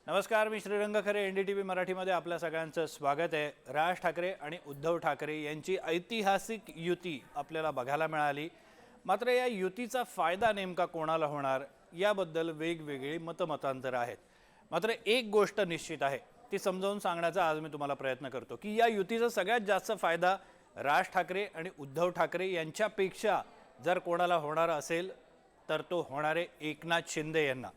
नमस्कार, मी श्रीरंग खरे NDTV मराठीमध्ये आपल्या सगळ्यांचं स्वागत आहे। राज ठाकरे आणि उद्धव ठाकरे यांची ऐतिहासिक युती आपल्याला बघायला मिळाली। मात्र या युतीचा फायदा नेमका कोणाला होणार याबद्दल वेगवेगळी मतमतांतर आहेत। मात्र एक गोष्ट निश्चित आहे, ती समजावून सांगण्याचा आज मी तुम्हाला प्रयत्न करतो की या युतीचा सगळ्यात जास्त फायदा राज ठाकरे आणि उद्धव ठाकरे यांच्यापेक्षा जर कोणाला होणार असेल तर तो होणार आहे एकनाथ शिंदे यांना।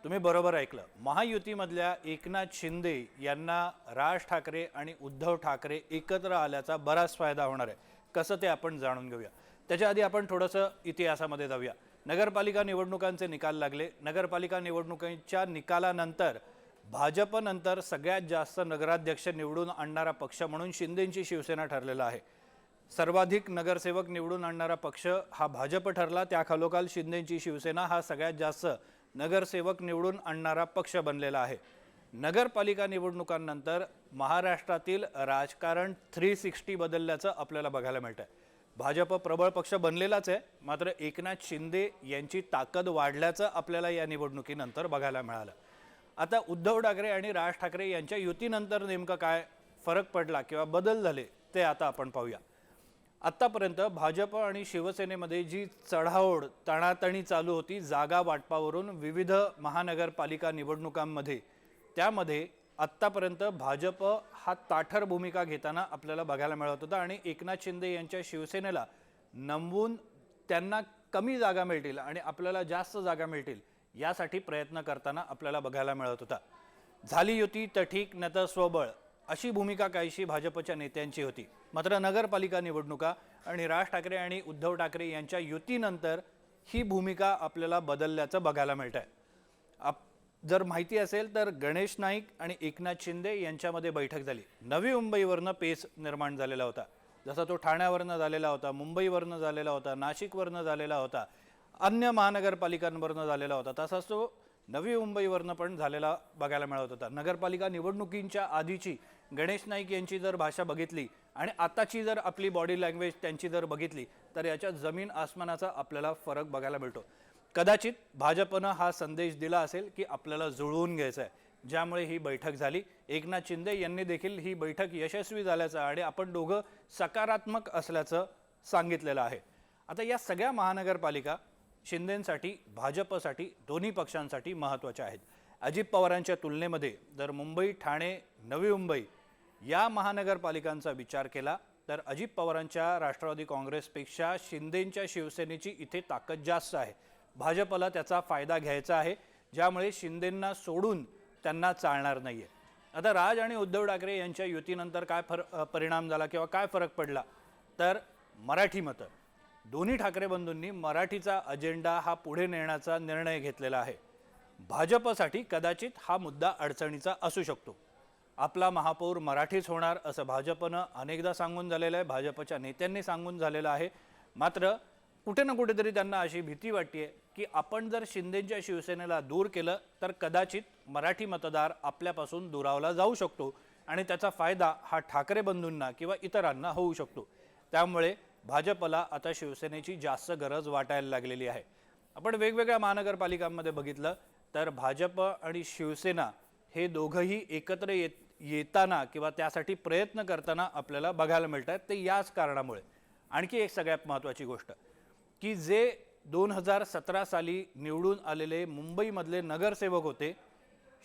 तुम्ही बरोबर ऐकलं, महायुतीमधल्या एकनाथ शिंदे यांना राज ठाकरे आणि उद्धव ठाकरे एकत्र आल्याचा बराच फायदा होणार आहे। कसं ते आपण जाणून घेऊया। त्याच्या आधी आपण थोडंसं इतिहासामध्ये जाऊया। नगरपालिका निवडणुकांचे निकाल लागले। नगरपालिका निवडणुकांच्या निकालानंतर भाजपनंतर सगळ्यात जास्त नगराध्यक्ष निवडून आणणारा पक्ष म्हणून शिंदेंची शिवसेना ठरलेला आहे। सर्वाधिक नगरसेवक निवडून आणणारा पक्ष हा भाजप ठरला, त्याखालोखाल शिंदेंची शिवसेना हा सगळ्यात जास्त नगरसेवक निवडून आणणारा पक्ष बनलेला आहे। नगरपालिका निवडणुकांनंतर महाराष्ट्रातील राजकारण 360 बदलल्याचं आपल्याला बघायला मिळतंय। भाजप प्रबळ पक्ष बनलेलाच आहे, मात्र एकनाथ शिंदे यांची ताकद वाढल्याचं आपल्याला या निवडणुकीनंतर बघायला मिळालं। आता उद्धव ठाकरे आणि राज ठाकरे यांच्या युतीनंतर नेमका काय फरक पडला किंवा बदल झाले ते आता आपण पाहूया। आत्तापर्यंत भाजप आणि शिवसेनेमध्ये जी चढाओढ तणातणी चालू होती जागा वाटपावरून विविध महानगरपालिका निवडणुकांमध्ये, त्यामध्ये आत्तापर्यंत भाजप हा ताठर भूमिका घेताना आपल्याला बघायला मिळत होता आणि एकनाथ शिंदे यांच्या शिवसेनेला नमवून त्यांना कमी जागा मिळतील आणि आपल्याला जास्त जागा मिळतील यासाठी प्रयत्न करताना आपल्याला बघायला मिळत होता। झाली युती तर ठीक, न तर स्वबळ अशी भूमिका काहीशी भाजपच्या नेत्यांची होती। मात्र नगरपालिका निवडणुका आणि राज ठाकरे आणि उद्धव ठाकरे यांच्या युतीनंतर ही भूमिका आपल्याला बदलल्याचं बघायला मिळतंय। जर माहिती असेल तर गणेश नाईक आणि एकनाथ शिंदे यांच्यामध्ये बैठक झाली। नवी मुंबईवरनं पेच निर्माण झालेला होता, जसा तो ठाण्यावरनं झालेला होता, मुंबईवरनं झालेला होता, नाशिकवरनं झालेला होता, अन्य महानगरपालिकांवरनं झालेला होता, तसाच तो नवी मुंबईवरनं पण झालेला बघायला मिळत होता। नगरपालिका निवडणुकींच्या आधीची गणेश नाईक यांची जर भाषा बघितली आणि आताची जर आपली बॉडी लँग्वेज त्यांची जर बघितली तर याच्यात जमीन आसमानाचा आपल्याला फरक बघायला मिळतो। कदाचित भाजपनं हा संदेश दिला असेल की आपल्याला जुळवून घ्यायचं आहे, ज्यामुळे ही बैठक झाली। एकनाथ शिंदे यांनी देखील ही बैठक यशस्वी झाल्याचं आणि आपण दोघं सकारात्मक असल्याचं सांगितलेलं आहे। आता या सगळ्या महानगरपालिका शिंदेंसाठी, भाजपसाठी, दोन्ही पक्षांसाठी महत्त्वाच्या आहेत। अजित पवारांच्या तुलनेमध्ये जर मुंबई, ठाणे, नवी मुंबई या महानगरपालिकांचा विचार केला तर अजित पवारांच्या राष्ट्रवादी काँग्रेसपेक्षा शिंदेंच्या शिवसेनेची इथे ताकद जास्त आहे। भाजपला त्याचा फायदा घ्यायचा आहे, ज्यामुळे शिंदेंना सोडून त्यांना चालणार नाहीये। आता राज आणि उद्धव ठाकरे यांच्या युतीनंतर काय परिणाम झाला किंवा काय फरक पडला तर मराठी मतं, दोन्ही ठाकरे बंधूंनी मराठीचा अजेंडा हा पुढे नेण्याचा निर्णय घेतलेला आहे। भाजपसाठी कदाचित हा मुद्दा अडचणीचा असू शकतो। आपला महापौर मराठीच होणार असं भाजपनं अनेकदा सांगून झालेलं आहे, भाजपच्या नेत्यांनी सांगून झालेलं आहे। मात्र कुठे ना कुठेतरी त्यांना अशी भीती वाटते की आपण जर शिंदेंच्या शिवसेनेला दूर केलं तर कदाचित मराठी मतदार आपल्यापासून दुरावला जाऊ शकतो आणि त्याचा फायदा हा ठाकरे बंधूंना किंवा इतरांना होऊ शकतो। त्यामुळे भाजपला आता शिवसेनेची जास्त गरज वाटायला लागलेली आहे। आपण वेगवेगळ्या महानगरपालिकांमध्ये बघितलं तर भाजप आणि शिवसेना हे दोघंही एकत्र येताना किंवा त्यासाठी प्रयत्न करताना आपल्याला बघायला मिळतात। ते याच कारणामुळे आणखी एक सगळ्यात महत्त्वाची गोष्ट की जे 2017 साली निवडून आलेले मुंबईमधले नगरसेवक होते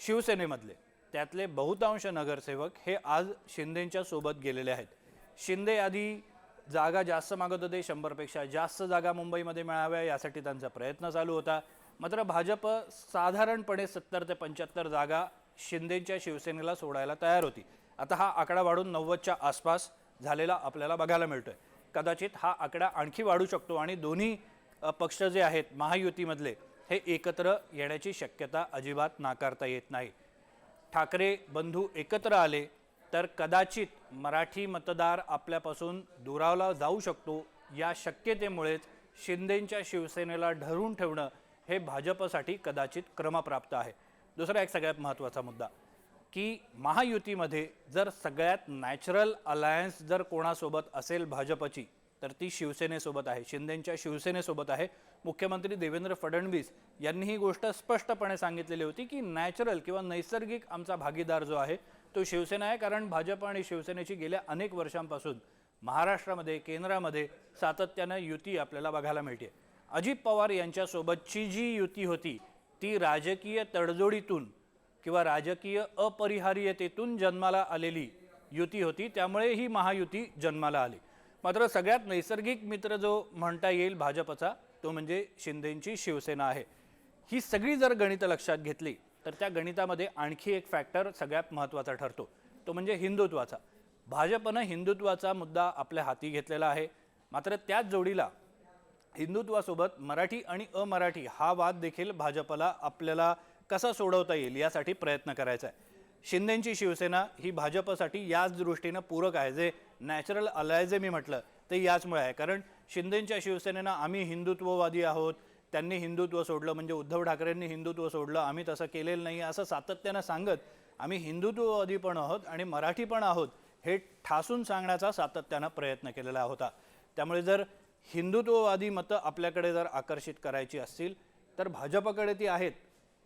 शिवसेनेमधले, त्यातले बहुतांश नगरसेवक हे आज शिंदेंच्या सोबत गेलेले आहेत। शिंदे आधी जागा जास्त मागत होते, 100पेक्षा जास्त जागा मुंबईमध्ये मिळाव्या यासाठी त्यांचा प्रयत्न चालू होता। मात्र भाजप साधारणपणे 70 ते 75 जागा शिंदेंच्या शिवसेनेला सोडायला तयार होती। आता हा आकडा वाढून 90च्या आसपास झालेला आपल्याला बघायला मिळतोय। कदाचित हा आकडा आणखी वाढू शकतो आणि दोन्ही पक्ष जे आहेत महायुतीमधले हे एकत्र येण्याची शक्यता अजिबात नाकारता येत नाही। ठाकरे बंधू एकत्र आले तर कदाचित मराठी मतदार आपल्यापासून दुरावला जाऊ शकतो। या शक्यतेमुळेच शिंदेंच्या शिवसेनेला धरून ठेवणं हे भाजपसाठी कदाचित क्रमप्राप्त आहे। दुसरा एक सगळ्यात महत्त्वाचा मुद्दा की महायुतीमध्ये जर सगळ्यात नॅचरल अलायन्स जर कोणासोबत असेल भाजपची तर ती शिवसेनेसोबत आहे, शिंदेंच्या शिवसेनेसोबत आहे. मुख्यमंत्री देवेंद्र फडणवीस यांनी ही गोष्ट स्पष्टपणे सांगितलेली होती की नॅचरल किंवा नैसर्गिक आमचा भागीदार जो आहे तो शिवसेना आहे, कारण भाजप आणि शिवसेनेची गेल्या अनेक वर्षांपासून महाराष्ट्रामध्ये केंद्रामध्ये सातत्यानं युती आपल्याला बघायला मिळते. अजित पवार यांच्यासोबतची जी युती होती ती राजकीय तडजोडीतून किंवा राजकीय अपरिहार्यतेतून जन्माला आलेली युती होती, त्यामुळे ही महायुती जन्माला आली. मात्र सगळ्यात नैसर्गिक मित्र जो म्हणता येईल भाजपचा तो म्हणजे शिंदेंची शिवसेना आहे. ही सगळी जर गणितं लक्षात घेतली तर त्या गणितामध्ये आणखी एक फॅक्टर सगळ्यात महत्त्वाचा ठरतो, तो म्हणजे हिंदुत्वाचा. भाजपनं हिंदुत्वाचा मुद्दा आपल्या हाती घेतलेला आहे. मात्र त्याच जोडीला हिंदुत्वासोबत मराठी आणि अमराठी हा वाद देखील भाजपला आपल्याला कसा सोडवता येईल यासाठी प्रयत्न करायचा आहे. शिंदेंची शिवसेना ही भाजपसाठी याच दृष्टीनं पूरक आहे. जे नॅचरल अलाय जे मी म्हटलं ते याचमुळे आहे, कारण शिंदेंच्या शिवसेनेनं आम्ही हिंदुत्ववादी आहोत, त्यांनी हिंदुत्व सोडलं म्हणजे उद्धव ठाकरेंनी हिंदुत्व सोडलं, आम्ही तसं केलेलं नाही असं सातत्यानं सांगत आम्ही हिंदुत्ववादी पण आहोत आणि मराठी पण आहोत हे ठासून सांगण्याचा सातत्यानं प्रयत्न केलेला होता. त्यामुळे जर हिंदुत्ववादी मतं आपल्याकडे जर आकर्षित करायची असतील तर भाजपकडे ती आहेत,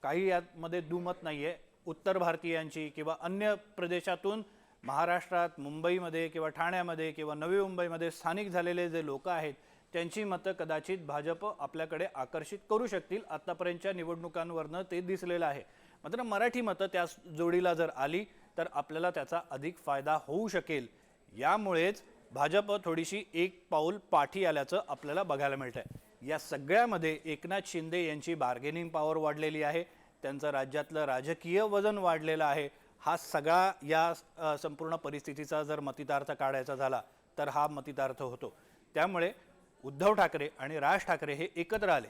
काही यामध्ये दुमत नाही आहे. उत्तर भारतीयांची किंवा अन्य प्रदेशातून महाराष्ट्रात मुंबईमध्ये किंवा ठाण्यामध्ये किंवा नवी मुंबईमध्ये स्थानिक झालेले जे लोक आहेत त्यांची मतं कदाचित भाजप आपल्याकडे आकर्षित करू शकतील. आत्तापर्यंतच्या निवडणुकांवरनं ते दिसलेलं आहे. मात्र मराठी मतं त्या जोडीला जर आली तर आपल्याला त्याचा अधिक फायदा होऊ शकेल. यामुळेच भाजप थोडीशी एक पाऊल पाठी आल्याचं आपल्याला बघायला मिळतंय. या सगळ्यामध्ये एकनाथ शिंदे यांची बार्गेनिंग पॉवर वाढलेली आहे, त्यांचं राज्यातलं राजकीय वजन वाढलेलं आहे. हा सगळा या संपूर्ण परिस्थितीचा जर मतितार्थ काढायचा झाला तर हा मतितार्थ होतो. त्यामुळे उद्धव ठाकरे आणि राज ठाकरे हे एकत्र आले.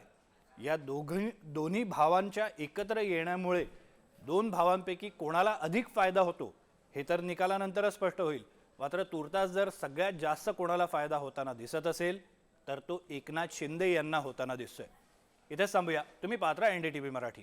या दोन्ही भावांच्या एकत्र येण्यामुळे दोन भावांपैकी कोणाला अधिक फायदा होतो हे तर निकालानंतरच स्पष्ट होईल. मात्र तुर्तास जर सगळ्यात जास्त कोणाला फायदा होताना दिसत असेल तर तो एकनाथ शिंदे यांना होताना दिसतोय. इथेच थांबूया. तुम्ही पाहत राहा NDTV मराठी.